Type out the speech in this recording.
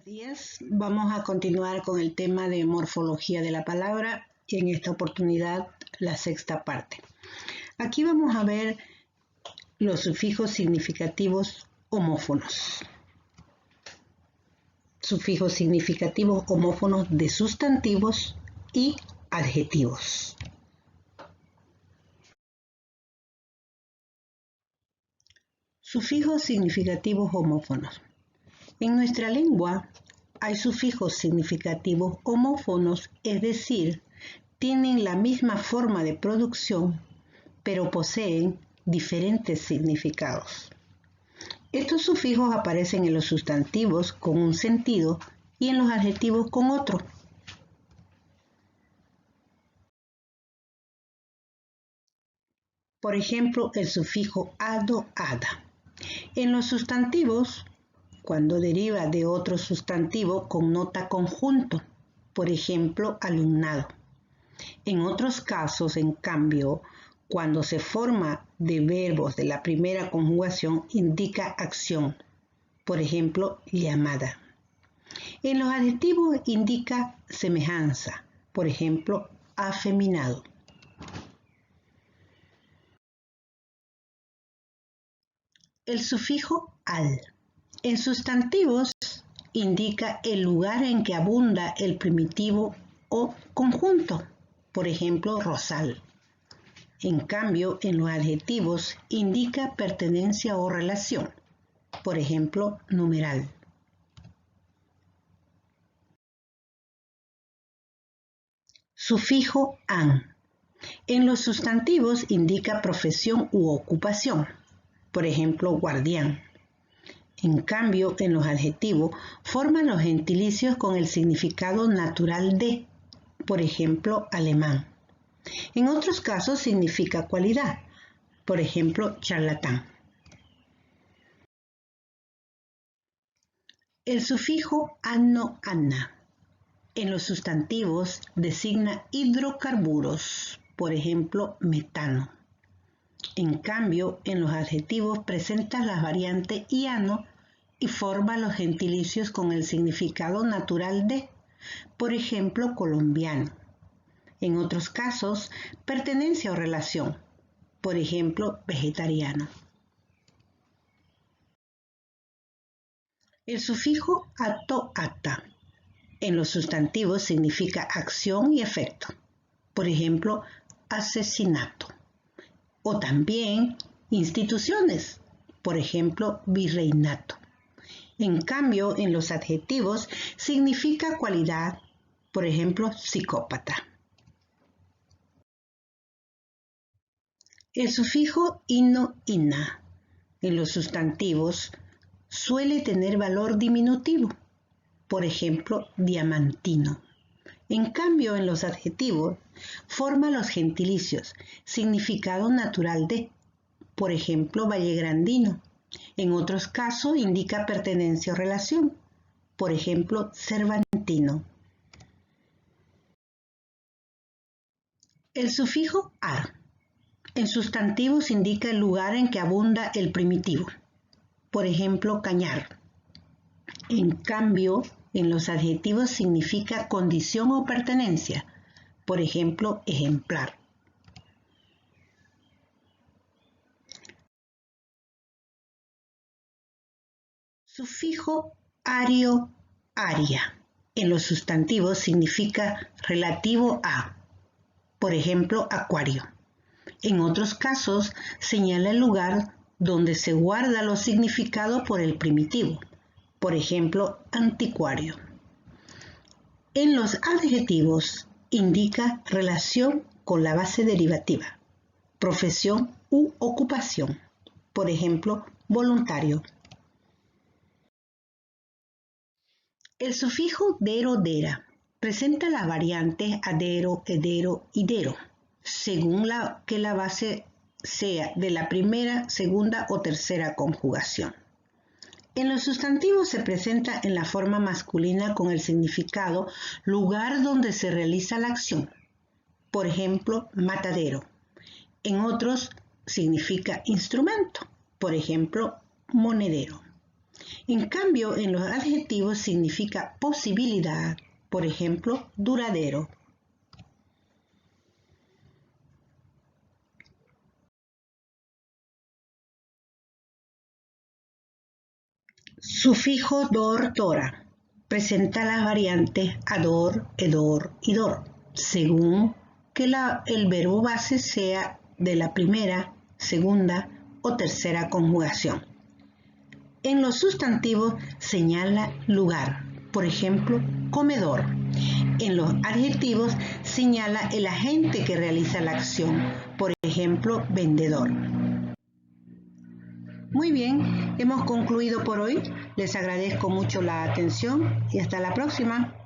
Días. Vamos a continuar con el tema de morfología de la palabra y en esta oportunidad la sexta parte. Aquí vamos a ver los sufijos significativos homófonos. Sufijos significativos homófonos de sustantivos y adjetivos. Sufijos significativos homófonos. En nuestra lengua hay sufijos significativos homófonos, es decir, tienen la misma forma de producción, pero poseen diferentes significados. Estos sufijos aparecen en los sustantivos con un sentido y en los adjetivos con otro. Por ejemplo, el sufijo ado, ada. En los sustantivos, cuando deriva de otro sustantivo, connota conjunto, por ejemplo, alumnado. En otros casos, en cambio, cuando se forma de verbos de la primera conjugación, indica acción, por ejemplo, llamada. En los adjetivos indica semejanza, por ejemplo, afeminado. El sufijo al. En sustantivos indica el lugar en que abunda el primitivo o conjunto, por ejemplo, rosal. En cambio, en los adjetivos indica pertenencia o relación, por ejemplo, numeral. Sufijo an. En los sustantivos indica profesión u ocupación, por ejemplo, guardián. En cambio, en los adjetivos forman los gentilicios con el significado natural de, por ejemplo, alemán. En otros casos significa cualidad, por ejemplo, charlatán. El sufijo ano, ana. En los sustantivos designa hidrocarburos, por ejemplo, metano. En cambio, en los adjetivos presenta las variantes iano y forma los gentilicios con el significado natural de, por ejemplo, colombiano. En otros casos, pertenencia o relación, por ejemplo, vegetariano. El sufijo ato, ata. En los sustantivos significa acción y efecto, por ejemplo, asesinato. O también instituciones, por ejemplo, virreinato. En cambio, en los adjetivos significa cualidad, por ejemplo, psicópata. El sufijo ino, ina en los sustantivos suele tener valor diminutivo, por ejemplo, diamantino. En cambio, en los adjetivos forma los gentilicios, significado natural de, por ejemplo, vallegrandino. En otros casos indica pertenencia o relación, por ejemplo, cervantino. El sufijo ar. En sustantivos indica el lugar en que abunda el primitivo, por ejemplo, cañar. En cambio, en los adjetivos significa condición o pertenencia, por ejemplo, ejemplar. Sufijo ario, aria. En los sustantivos significa relativo a, por ejemplo, acuario. En otros casos señala el lugar donde se guarda los significados por el primitivo, por ejemplo, anticuario. En los adjetivos indica relación con la base derivativa, profesión u ocupación, por ejemplo, voluntario. El sufijo dero, dera presenta las variantes adero, edero y dero, según que la base sea de la primera, segunda o tercera conjugación. En los sustantivos se presenta en la forma masculina con el significado lugar donde se realiza la acción, por ejemplo, matadero. En otros significa instrumento, por ejemplo, monedero. En cambio, en los adjetivos significa posibilidad, por ejemplo, duradero. Sufijo dor-tora presenta las variantes ador, edor y dor, según que el verbo base sea de la primera, segunda o tercera conjugación. En los sustantivos señala lugar, por ejemplo, comedor. En los adjetivos señala el agente que realiza la acción, por ejemplo, vendedor. Muy bien, hemos concluido por hoy. Les agradezco mucho la atención y hasta la próxima.